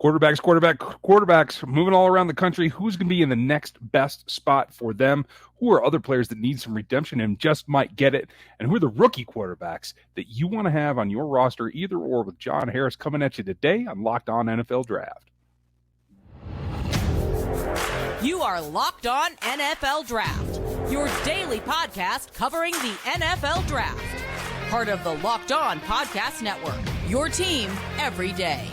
Quarterbacks moving all around the country. Who's going to be in the next best spot for them? Who are other players that need some redemption and just might get it? And who are the rookie quarterbacks that you want to have on your roster, either or, with John Harris coming at you today on Locked On NFL Draft. You are Locked On NFL Draft, your daily podcast covering the NFL Draft. Part of the Locked On Podcast Network, your team every day.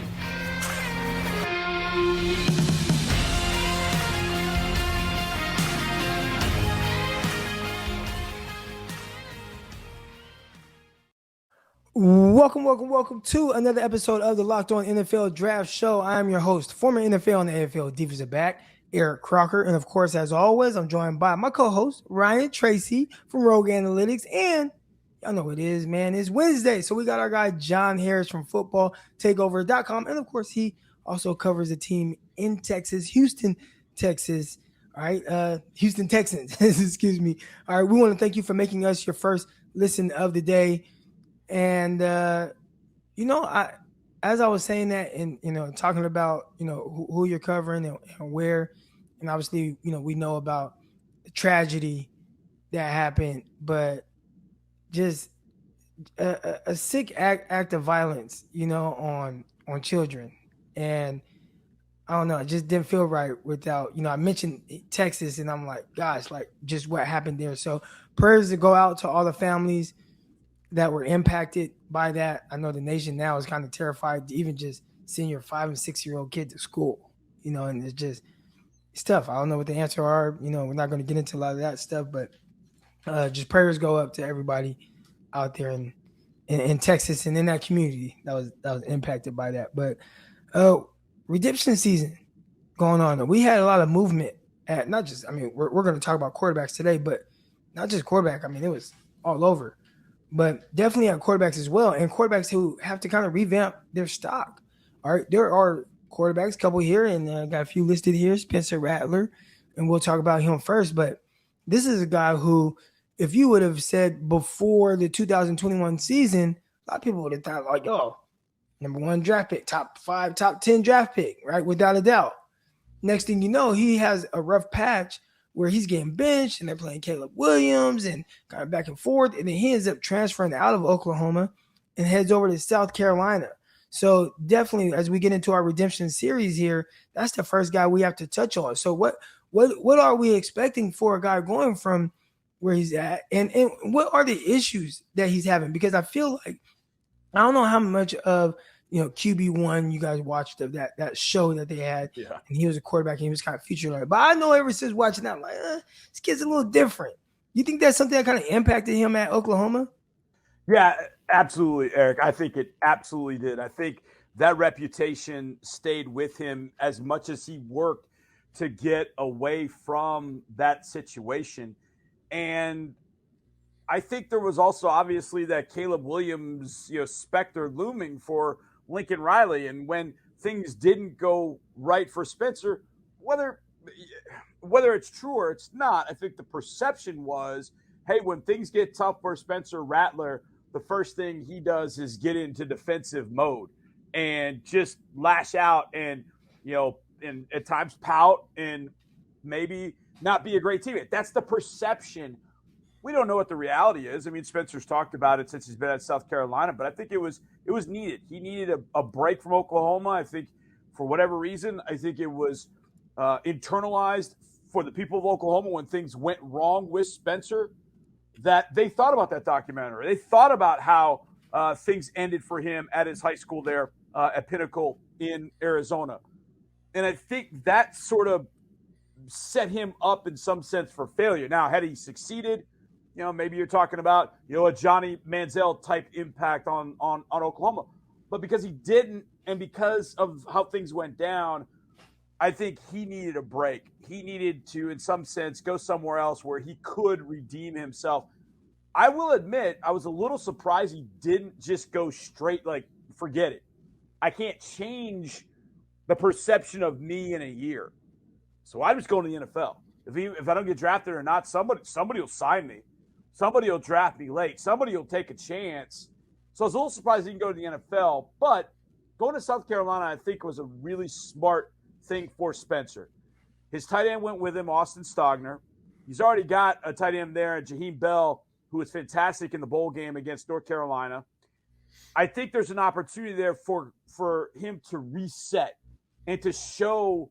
Welcome to another episode of the Locked On NFL Draft Show. I'm your host, former NFL and AFL defensive back, Eric Crocker. And of course, as always, I'm joined by my co-host, Ryan Tracy from Rogue Analytics. And y'all know what it is, man. It's Wednesday. So we got our guy, John Harris from footballtakeover.com. And of course, he also covers a team in Texas, Houston, Texas. All right. Houston Texans, excuse me. All right. We want to thank you for making us your first listen of the day. And, as I was saying that and, talking about, who you're covering and where, and obviously, we know about the tragedy that happened, but just a sick act of violence, on children. And I don't know, it just didn't feel right without, I mentioned Texas and I'm like, gosh, like just what happened there. So prayers to go out to all the families that were impacted by that. I know the nation now is kind of terrified to even just send your 5 and 6 year old kid to school, and it's tough. I don't know what the answer are. We're not going to get into a lot of that stuff, but just prayers go up to everybody out there in Texas and in that community that was impacted by that. But redemption season going on. We had a lot of movement at not just, we're going to talk about quarterbacks today, but not just quarterback. It was all over. But definitely at quarterbacks as well, and quarterbacks who have to kind of revamp their stock. All right, there are quarterbacks, a couple here, and I got a few listed here. Spencer Rattler, and we'll talk about him first. But this is a guy who, if you would have said before the 2021 season, a lot of people would have thought like, oh, number 1 draft pick, top 5, top 10 draft pick, right? Without a doubt. Next thing you know, he has a rough patch where he's getting benched and they're playing Caleb Williams and kind of back and forth. And then he ends up transferring out of Oklahoma and heads over to South Carolina. So definitely, as we get into our redemption series here, that's the first guy we have to touch on. So what are we expecting for a guy going from where he's at? And what are the issues that he's having? Because I feel like, I don't know how much of, QB1 you guys watched of that show that they had. Yeah. And he was a quarterback and he was kind of featured on it. But I know ever since watching that, I'm like, this kid's a little different. You think that's something that kind of impacted him at Oklahoma? Yeah, absolutely, Eric. I think it absolutely did. I think that reputation stayed with him as much as he worked to get away from that situation. And I think there was also obviously that Caleb Williams, specter looming for Lincoln Riley. And when things didn't go right for Spencer, whether it's true or it's not, I think the perception was, hey, when things get tough for Spencer Rattler, the first thing he does is get into defensive mode and just lash out and, and at times pout and maybe not be a great teammate. That's the perception. We don't know what the reality is. Spencer's talked about it since he's been at South Carolina, but I think it was needed. He needed a break from Oklahoma. I think for whatever reason, I think it was internalized for the people of Oklahoma when things went wrong with Spencer, that they thought about that documentary. They thought about how things ended for him at his high school there at Pinnacle in Arizona. And I think that sort of set him up in some sense for failure. Now, had he succeeded, maybe you're talking about, a Johnny Manziel type impact on Oklahoma. But because he didn't, and because of how things went down, I think he needed a break. He needed to, in some sense, go somewhere else where he could redeem himself. I will admit, I was a little surprised he didn't just go straight, like, forget it. I can't change the perception of me in a year. So I'm just going to the NFL. If I don't get drafted or not, somebody will sign me. Somebody will draft me late. Somebody will take a chance. So I was a little surprised he didn't go to the NFL, but going to South Carolina, I think, was a really smart thing for Spencer. His tight end went with him, Austin Stogner. He's already got a tight end there, Jaheim Bell, who was fantastic in the bowl game against North Carolina. I think there's an opportunity there for him to reset and to show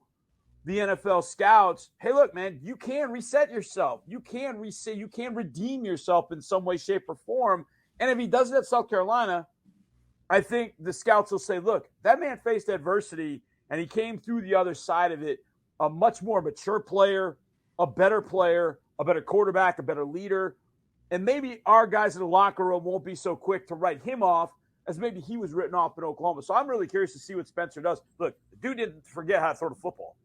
the NFL scouts, hey, look, man, you can reset yourself. You can reset. You can redeem yourself in some way, shape, or form. And if he does it at South Carolina, I think the scouts will say, look, that man faced adversity, and he came through the other side of it a much more mature player, a better quarterback, a better leader. And maybe our guys in the locker room won't be so quick to write him off as maybe he was written off in Oklahoma. So I'm really curious to see what Spencer does. Look, the dude didn't forget how to throw the football.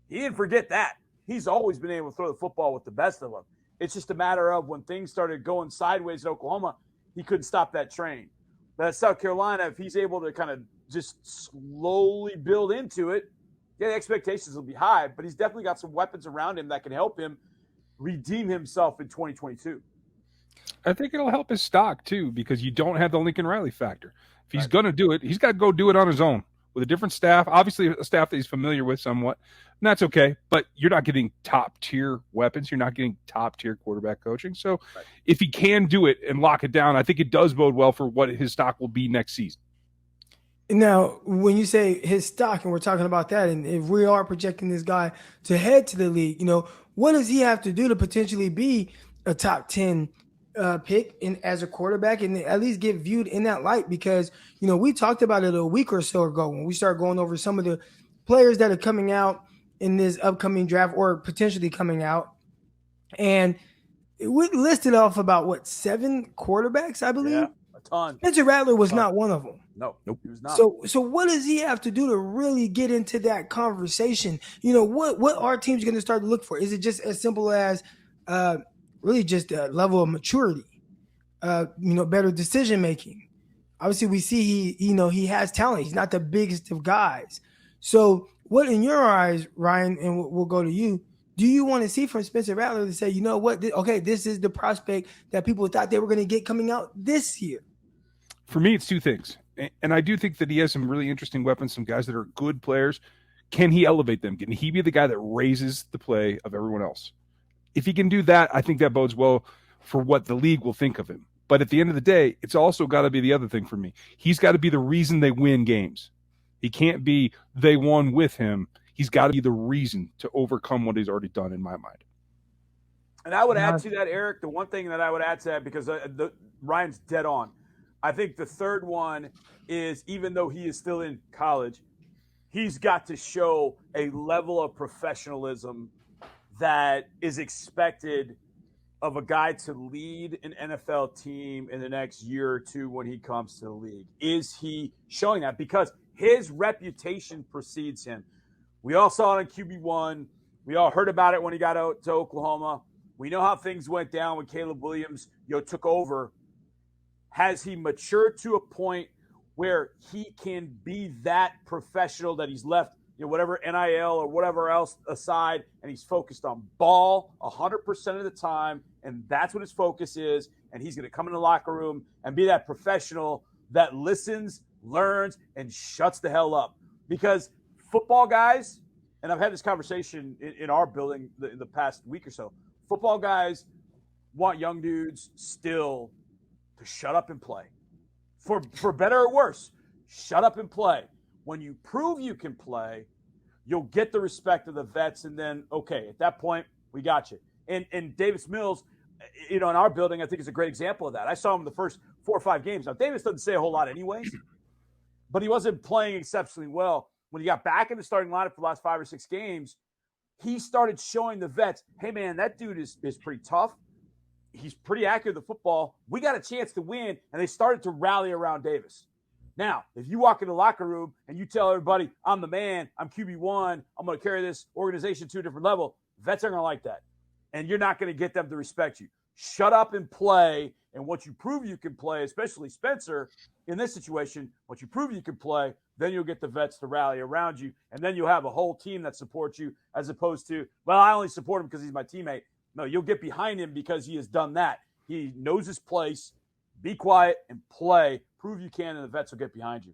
He didn't forget that. He's always been able to throw the football with the best of them. It's just a matter of when things started going sideways in Oklahoma, he couldn't stop that train. But at South Carolina, if he's able to kind of just slowly build into it, yeah, the expectations will be high, but he's definitely got some weapons around him that can help him redeem himself in 2022. I think it'll help his stock, too, because you don't have the Lincoln Riley factor. If he's going to do it, he's got to go do it on his own with a different staff, obviously a staff that he's familiar with somewhat, and that's okay, but you're not getting top-tier weapons. You're not getting top-tier quarterback coaching. So if he can do it and lock it down, I think it does bode well for what his stock will be next season. Now, when you say his stock, and we're talking about that, and if we are projecting this guy to head to the league, what does he have to do to potentially be a top 10 pick as a quarterback and at least get viewed in that light? Because, we talked about it a week or so ago when we started going over some of the players that are coming out in this upcoming draft or potentially coming out. And we listed off about, 7 quarterbacks, I believe? Yeah, a ton. Spencer Rattler was not one of them. Nope, he was not. So what does he have to do to really get into that conversation? What are teams going to start to look for? Is it just as simple as really just a level of maturity, better decision making? Obviously, we see he has talent. He's not the biggest of guys. So what, in your eyes, Ryan, and we'll go to you, do you want to see from Spencer Rattler to say, this is the prospect that people thought they were going to get coming out this year? For me, it's 2 things. And I do think that he has some really interesting weapons, some guys that are good players. Can he elevate them? Can he be the guy that raises the play of everyone else? If he can do that, I think that bodes well for what the league will think of him. But at the end of the day, it's also got to be the other thing for me. He's got to be the reason they win games. He can't be they won with him. He's got to be the reason to overcome what he's already done in my mind. And I would add to that, Eric, the one thing that I would add to that, because Ryan's dead on. I think the third one is, even though he is still in college, he's got to show a level of professionalism that is expected of a guy to lead an NFL team in the next year or two when he comes to the league. Is he showing that? Because his reputation precedes him. We all saw it on QB1. We all heard about it when he got out to Oklahoma. We know how things went down when Caleb Williams took over. Has he matured to a point where he can be that professional that he's left, whatever NIL or whatever else aside, and he's focused on ball 100% of the time, and that's what his focus is, and he's going to come in the locker room and be that professional that listens, learns, and shuts the hell up. Because football guys, and I've had this conversation in our building in the past week or so, football guys want young dudes still to shut up and play. For better or worse, shut up and play. When you prove you can play, you'll get the respect of the vets, and then, okay, at that point, we got you. And Davis Mills, in our building, I think is a great example of that. I saw him in the first 4 or 5 games. Now, Davis doesn't say a whole lot anyways, but he wasn't playing exceptionally well. When he got back in the starting lineup for the last 5 or 6 games, he started showing the vets, hey, man, that dude is pretty tough. He's pretty accurate with the football. We got a chance to win, and they started to rally around Davis. Now, if you walk in the locker room and you tell everybody, I'm the man, I'm QB1, I'm going to carry this organization to a different level, vets aren't going to like that. And you're not going to get them to respect you. Shut up and play, and once you prove you can play, especially Spencer, in this situation, once you prove you can play, then you'll get the vets to rally around you, and then you'll have a whole team that supports you as opposed to, well, I only support him because he's my teammate. No, you'll get behind him because he has done that. He knows his place. Be quiet and play. Prove you can, and the vets will get behind you.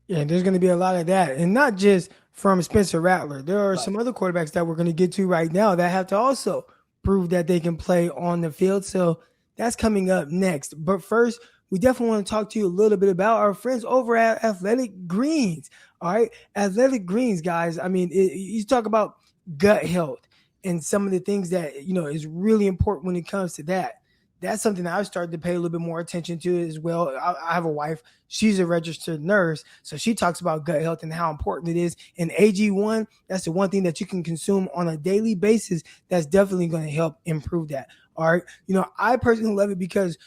Yeah, there's going to be a lot of that. And not just from Spencer Rattler. There are some other quarterbacks that we're going to get to right now that have to also prove that they can play on the field. So that's coming up next. But first, we definitely want to talk to you a little bit about our friends over at Athletic Greens. All right. Athletic Greens, guys. I mean, you talk about gut health and some of the things that, is really important when it comes to that. That's something that I've started to pay a little bit more attention to as well. I have a wife. She's a registered nurse. So she talks about gut health and how important it is. And AG1, that's the one thing that you can consume on a daily basis that's definitely going to help improve that. All right. I personally love it because,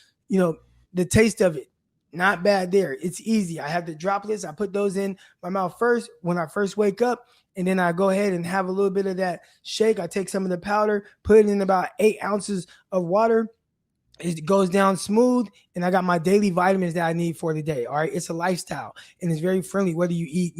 the taste of it, not bad there. It's easy. I have the droplets. I put those in my mouth first when I first wake up. And then I go ahead and have a little bit of that shake. I take some of the powder, put it in about 8 ounces of water. It goes down smooth, and I got my daily vitamins that I need for the day. All right. It's a lifestyle, and it's very friendly. Whether you eat,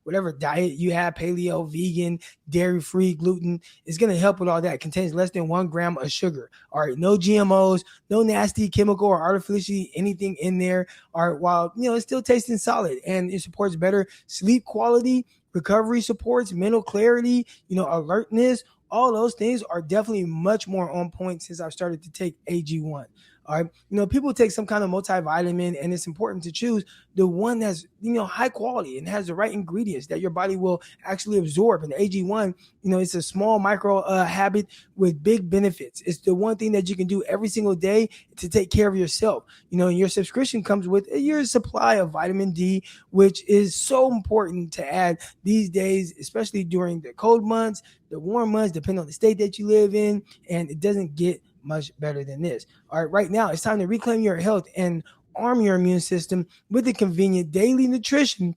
whatever diet you have, paleo, vegan, dairy-free, gluten, it's going to help with all that. It contains less than 1 gram of sugar. All right. No GMOs, no nasty chemical or artificially anything in there. All right. While, it's still tasting solid, and it supports better sleep quality, recovery supports, mental clarity, alertness. All those things are definitely much more on point since I've started to take AG1. All right. People take some kind of multivitamin, and it's important to choose the one that's, high quality and has the right ingredients that your body will actually absorb. And AG1, it's a small micro habit with big benefits. It's the one thing that you can do every single day to take care of yourself. And your subscription comes with a year's supply of vitamin D, which is so important to add these days, especially during the cold months, the warm months, depending on the state that you live in. And it doesn't get much better than this. All right, right now it's time to reclaim your health and arm your immune system with the convenient daily nutrition.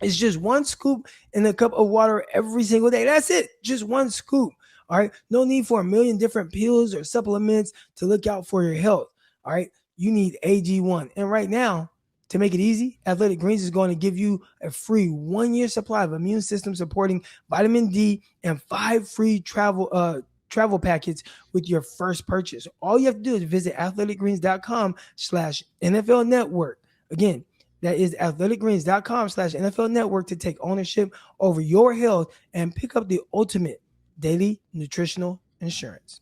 It's just 1 scoop in a cup of water every single day. That's it. Just 1 scoop. All right. No need for a million different pills or supplements to look out for your health. All right. You need AG1. And right now, to make it easy, Athletic Greens is going to give you a free 1-year supply of immune system supporting vitamin D and 5 free travel packets with your first purchase. All you have to do is visit athleticgreens.com/NFL network. Again, that is athleticgreens.com/NFL network to take ownership over your health and pick up the ultimate daily nutritional insurance.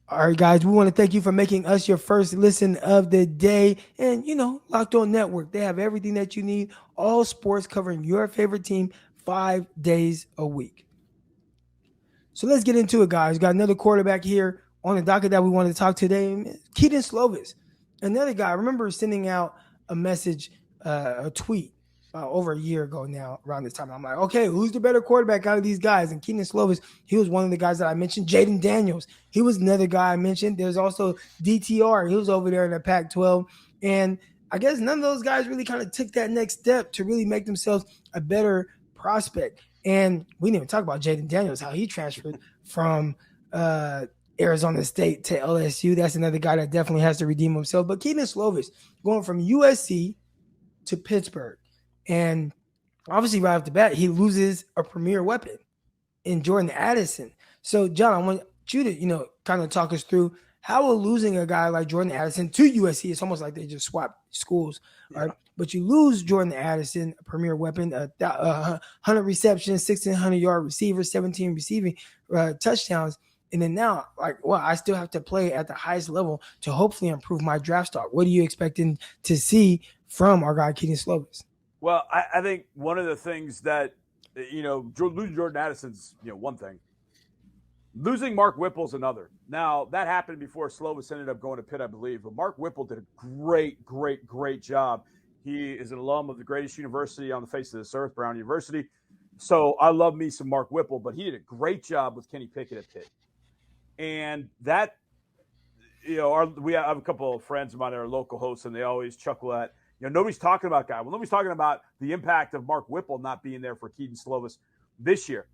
All right, guys, we want to thank you for making us your first listen of the day. And, Locked On Network, they have everything that you need, all sports covering your favorite team 5 days a week. So let's get into it, guys. Got another quarterback here on the docket that we wanted to talk today. Keaton Slovis, another guy. I remember sending out a message, a tweet over a year ago now around this time. I'm like, okay, who's the better quarterback out of these guys? And Keaton Slovis, he was one of the guys that I mentioned. Jaden Daniels, he was another guy I mentioned. There's also DTR. He was over there in the Pac-12. And I guess none of those guys really kind of took that next step to really make themselves a better prospect. And we didn't even talk about Jaden Daniels, how he transferred from Arizona State to LSU. That's another guy that definitely has to redeem himself. But Keaton Slovis going from USC to Pittsburgh. And obviously right off the bat, he loses a premier weapon in Jordan Addison. So, John, I want you to, kind of talk us through how will losing a guy like Jordan Addison to USC, it's almost like they just swapped schools, right? But you lose Jordan Addison, a premier weapon, 100 receptions, 1,600-yard receiver, 17 receiving touchdowns. And then now, I still have to play at the highest level to hopefully improve my draft stock. What are you expecting to see from our guy, Keaton Slovis? Well, I think one of the things that, losing Jordan Addison's, one thing. Losing Mark Whipple's another. Now, that happened before Slovis ended up going to Pitt, I believe. But Mark Whipple did a great, great, great job. He is an alum of the greatest university on the face of this earth, Brown University. So I love me some Mark Whipple, but he did a great job with Kenny Pickett at Pitt. And that, we have a couple of friends of mine that are local hosts, and they always chuckle at, nobody's talking about guy. Well, nobody's talking about the impact of Mark Whipple not being there for Keaton Slovis this year.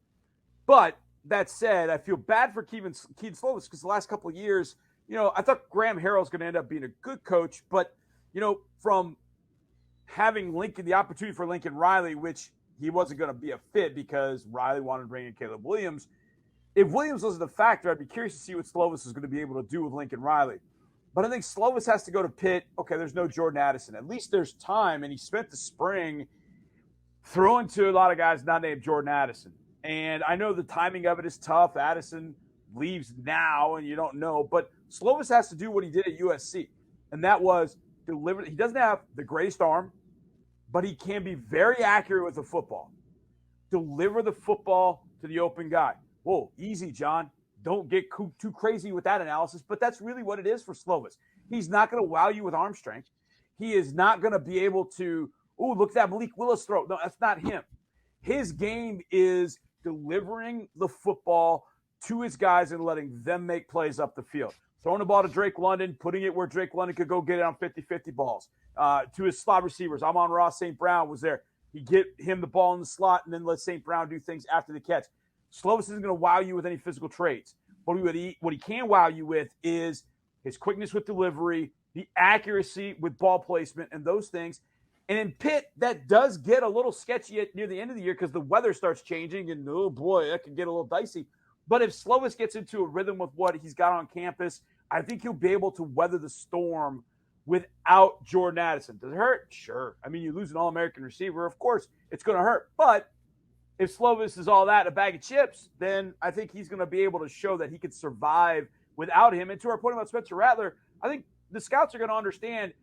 But that said, I feel bad for Keaton Slovis because the last couple of years, I thought Graham Harrell's going to end up being a good coach. But, from having the opportunity for Lincoln Riley, which he wasn't going to be a fit because Riley wanted to bring in Caleb Williams. If Williams wasn't a factor, I'd be curious to see what Slovis is going to be able to do with Lincoln Riley. But I think Slovis has to go to Pitt. Okay, there's no Jordan Addison. At least there's time, and he spent the spring throwing to a lot of guys not named Jordan Addison. And I know the timing of it is tough. Addison leaves now, and you don't know. But Slovis has to do what he did at USC, and that was deliver. He doesn't have the greatest arm, but he can be very accurate with the football. Deliver the football to the open guy. Whoa, easy, John. Don't get too crazy with that analysis, but that's really what it is for Slovis. He's not going to wow you with arm strength. He is not going to be able to, look at that Malik Willis throw. No, that's not him. His game is delivering the football to his guys and letting them make plays up the field. Throwing the ball to Drake London, putting it where Drake London could go get it on 50-50 balls. To his slot receivers, Amon-Ra St. Brown was there. He get him the ball in the slot and then let St. Brown do things after the catch. Slovis isn't going to wow you with any physical traits. But what he can wow you with is his quickness with delivery, the accuracy with ball placement, and those things. And in Pitt, that does get a little sketchy near the end of the year because the weather starts changing, and oh boy, that can get a little dicey. But if Slovis gets into a rhythm with what he's got on campus, I think he'll be able to weather the storm without Jordan Addison. Does it hurt? Sure. I mean, you lose an All-American receiver, of course, it's going to hurt. But if Slovis is all that, a bag of chips, then I think he's going to be able to show that he could survive without him. And to our point about Spencer Rattler, I think the scouts are going to understand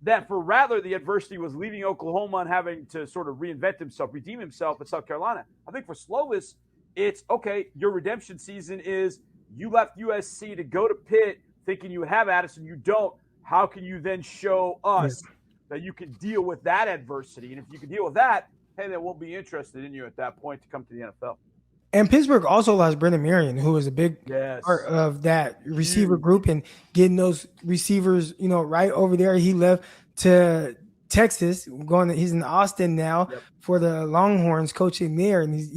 that for Rattler, the adversity was leaving Oklahoma and having to sort of reinvent himself, redeem himself at South Carolina. I think for Slovis, it's, okay, your redemption season is you left USC to go to Pitt thinking you would have Addison. You don't. How can you then show us that you can deal with that adversity? And if you can deal with that, hey, they won't be interested in you at that point to come to the NFL. And Pittsburgh also lost Brendan Marion, who was a big part of that receiver group and getting those receivers, right over there. He left to Texas, he's in Austin now for the Longhorns, coaching there, and he's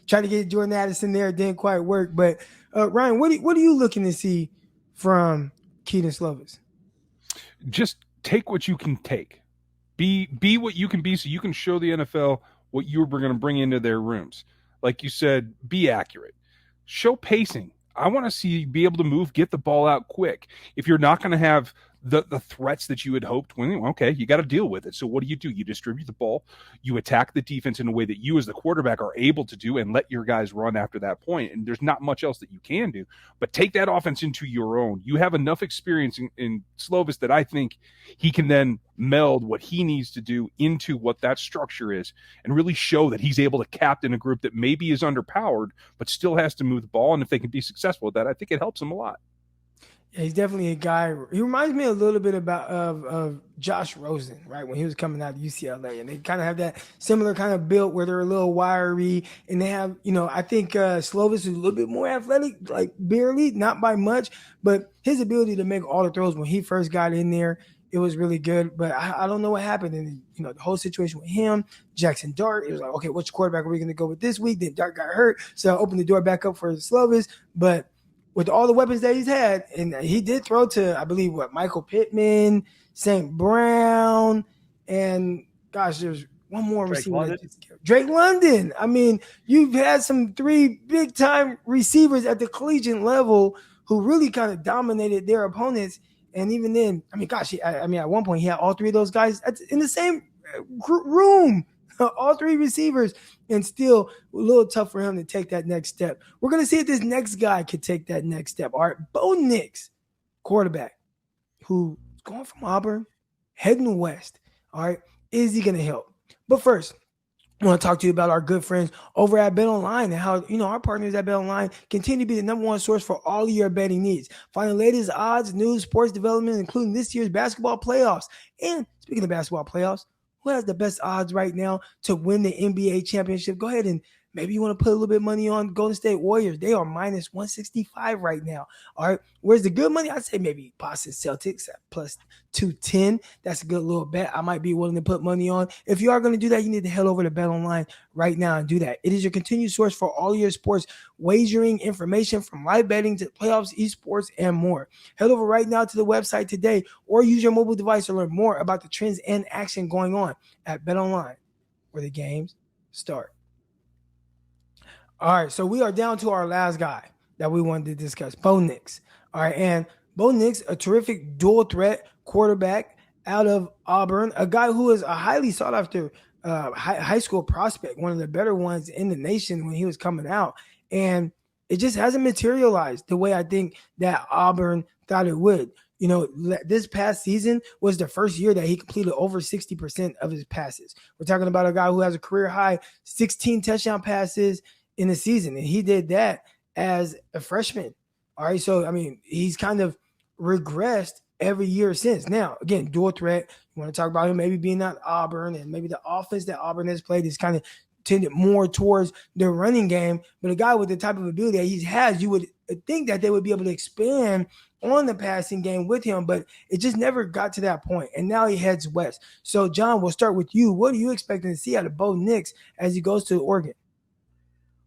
trying to get Jordan Addison there. It didn't quite work, but Ryan, what are you looking to see from Keaton Slovis? Just take what you can take. Be what you can be, so you can show the NFL what you're going to bring into their rooms. Like you said, be accurate. Show pacing. I want to see you be able to move, get the ball out quick. If you're not going to have the threats that you had hoped, okay, you got to deal with it. So what do? You distribute the ball, you attack the defense in a way that you as the quarterback are able to do and let your guys run after that point. And there's not much else that you can do, but take that offense into your own. You have enough experience in Slovis that I think he can then meld what he needs to do into what that structure is and really show that he's able to captain a group that maybe is underpowered, but still has to move the ball. And if they can be successful with that, I think it helps him a lot. Yeah, he's definitely a guy. He reminds me a little bit of Josh Rosen, right? When he was coming out of UCLA, and they kind of have that similar kind of build where they're a little wiry, and they have, I think Slovis is a little bit more athletic, like barely, not by much, but his ability to make all the throws when he first got in there, it was really good. But I don't know what happened, and the whole situation with him, Jackson Dart. It was like, okay, which quarterback are we going to go with this week? Then Dart got hurt, so I opened the door back up for Slovis, but with all the weapons that he's had, and he did throw to, I believe, Michael Pittman, St. Brown, and gosh, there's one more receiver. Drake London. I mean, you've had some 3 big-time receivers at the collegiate level who really kind of dominated their opponents. And even then, at one point, he had all 3 of those guys in the same room. All 3 receivers, and still a little tough for him to take that next step. We're going to see if this next guy could take that next step. All right, Beau Nicks, quarterback, who's going from Auburn, heading west. All right, is he going to help? But first, I want to talk to you about our good friends over at BetOnline and how, our partners at BetOnline continue to be the number one source for all of your betting needs. Find the latest odds, news, sports development, including this year's basketball playoffs. And speaking of basketball playoffs, who has the best odds right now to win the NBA championship? Go ahead and maybe you want to put a little bit of money on Golden State Warriors. They are minus 165 right now. All right. Where's the good money? I'd say maybe Boston Celtics at plus 210. That's a good little bet I might be willing to put money on. If you are going to do that, you need to head over to BetOnline right now and do that. It is your continued source for all your sports wagering information, from live betting to playoffs, esports, and more. Head over right now to the website today or use your mobile device to learn more about the trends and action going on at BetOnline, where the games start. All right, so we are down to our last guy that we wanted to discuss, Beau Nicks. All right, and Beau Nicks, a terrific dual threat quarterback out of Auburn, a guy who is a highly sought after high school prospect, one of the better ones in the nation when he was coming out. And it just hasn't materialized the way I think that Auburn thought it would. This past season was the first year that he completed over 60% of his passes. We're talking about a guy who has a career high 16 touchdown passes in the season, and he did that as a freshman. All right, so, I mean, he's kind of regressed every year since. Now, again, dual threat. You want to talk about him maybe being at Auburn, and maybe the offense that Auburn has played is kind of tended more towards the running game. But a guy with the type of ability that he has, you would think that they would be able to expand on the passing game with him, but it just never got to that point. And now he heads west. So, John, we'll start with you. What are you expecting to see out of Beau Nicks as he goes to Oregon?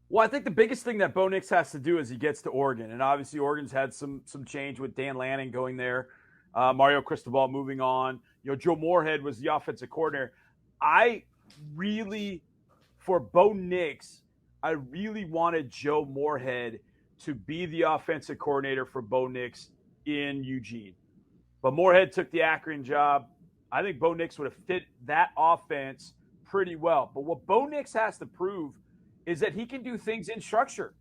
Well, I think the biggest thing that Beau Nicks has to do is he gets to Oregon. And obviously Oregon's had some change with Dan Lanning going there, Mario Cristobal moving on. Joe Moorhead was the offensive coordinator. For Beau Nicks, I really wanted Joe Moorhead to be the offensive coordinator for Beau Nicks in Eugene. But Moorhead took the Akron job. I think Beau Nicks would have fit that offense pretty well. But what Beau Nicks has to prove is that he can do things in structure.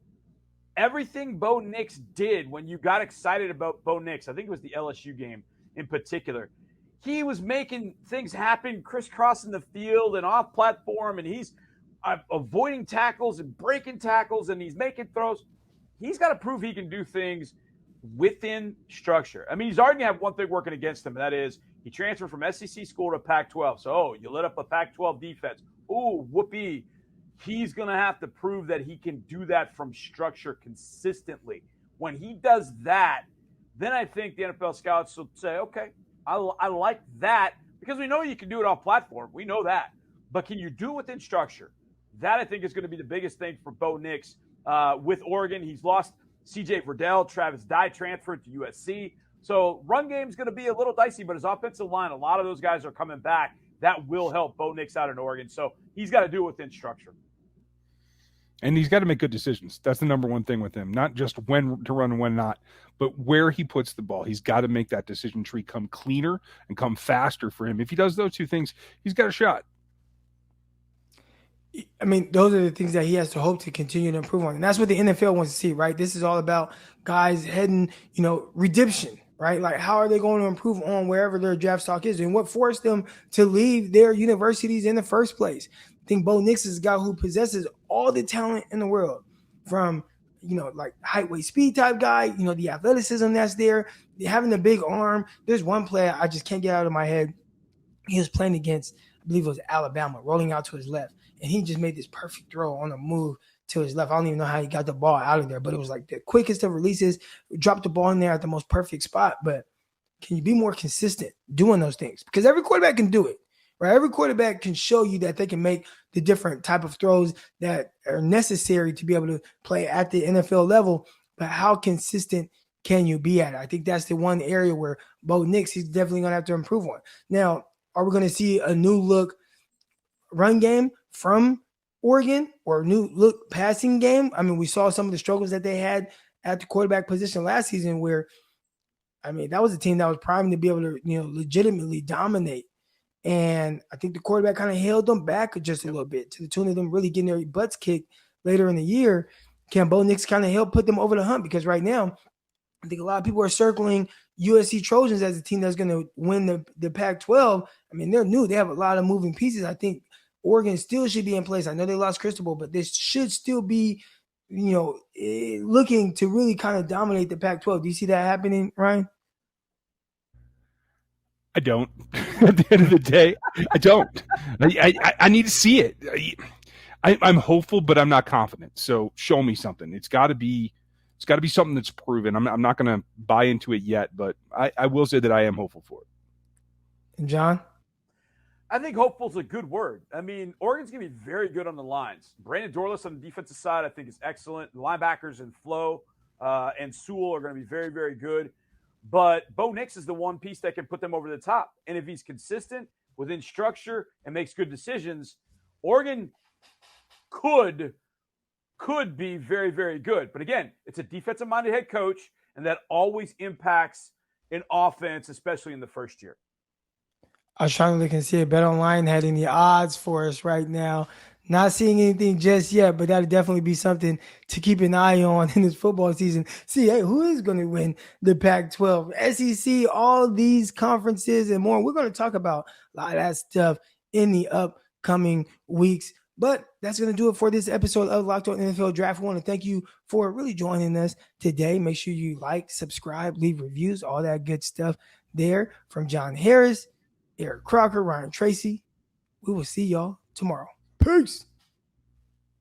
Everything Beau Nicks did when you got excited about Beau Nicks, I think it was the LSU game in particular, he was making things happen, crisscrossing the field and off platform, and he's avoiding tackles and breaking tackles, and he's making throws. He's got to prove he can do things within structure. I mean, he's already going to have one thing working against him, and that is he transferred from SEC school to Pac-12. So, you lit up a Pac-12 defense. Ooh, whoopee. He's going to have to prove that he can do that from structure consistently. When he does that, then I think the NFL scouts will say, okay, I like that, because we know you can do it off platform. We know that. But can you do it within structure? That, I think, is going to be the biggest thing for Beau Nicks with Oregon. He's lost C.J. Verdell. Travis Dye transferred to USC. So run game is going to be a little dicey, but his offensive line, a lot of those guys are coming back. That will help Beau Nicks out in Oregon. So he's got to do it within structure. And he's got to make good decisions. That's the number one thing with him. Not just when to run and when not, but where he puts the ball. He's got to make that decision tree come cleaner and come faster for him. If he does those two things, he's got a shot. I mean, those are the things that he has to hope to continue to improve on. And that's what the NFL wants to see, right? This is all about guys heading, redemption, right? Like, how are they going to improve on wherever their draft stock is, and what forced them to leave their universities in the first place? I think Beau Nicks is a guy who possesses all the talent in the world, from, like height, weight, speed type guy, the athleticism that's there, having the big arm. There's one player I just can't get out of my head. He was playing against, I believe it was Alabama, rolling out to his left. And he just made this perfect throw on a move to his left. I don't even know how he got the ball out of there, but it was like the quickest of releases. Dropped the ball in there at the most perfect spot. But can you be more consistent doing those things? Because every quarterback can do it, right? Every quarterback can show you that they can make the different type of throws that are necessary to be able to play at the NFL level. But how consistent can you be at it? I think that's the one area where Beau Nicks, he's definitely going to have to improve on. Now, are we going to see a new look run game from Oregon, or a new look passing game? I mean, we saw some of the struggles that they had at the quarterback position last season, where, I mean, that was a team that was primed to be able to, legitimately dominate. And I think the quarterback kind of held them back just a little bit, to the tune of them really getting their butts kicked later in the year. Can Beau Nicks kind of help put them over the hump? Because right now, I think a lot of people are circling USC Trojans as a team that's going to win the Pac-12. I mean, they're new. They have a lot of moving pieces. I think Oregon still should be in place. I know they lost Cristobal, but they should still be, looking to really kind of dominate the Pac-12. Do you see that happening, Ryan? I don't. At the end of the day, I don't. I need to see it. I'm hopeful, but I'm not confident. So show me something. It's got to be something that's proven. I'm not going to buy into it yet, but I will say that I am hopeful for it. And John? I think hopeful is a good word. I mean, Oregon's going to be very good on the lines. Brandon Dorlus on the defensive side, I think, is excellent. The linebackers and Flo and Sewell are going to be very, very good. But Beau Nicks is the one piece that can put them over the top. And if he's consistent within structure and makes good decisions, Oregon could be very, very good. But again, it's a defensive-minded head coach, and that always impacts in offense, especially in the first year. I was trying to look and see if BetOnline had any odds for us right now. Not seeing anything just yet, but that'll definitely be something to keep an eye on in this football season. See, hey, who is going to win the Pac-12, SEC, all these conferences and more. We're going to talk about a lot of that stuff in the upcoming weeks. But that's going to do it for this episode of Locked On NFL Draft. We want to thank you for really joining us today. Make sure you like, subscribe, leave reviews, all that good stuff there. From John Harris, Eric Crocker, Ryan Tracy. We will see y'all tomorrow. Peace.